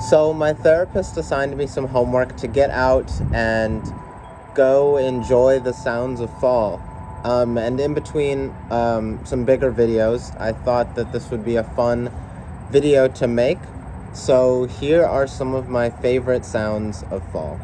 So my therapist assigned me some homework to get out and go enjoy the sounds of fall. And in between some bigger videos, I thought that this would be a fun video to make. So here are some of my favorite sounds of fall.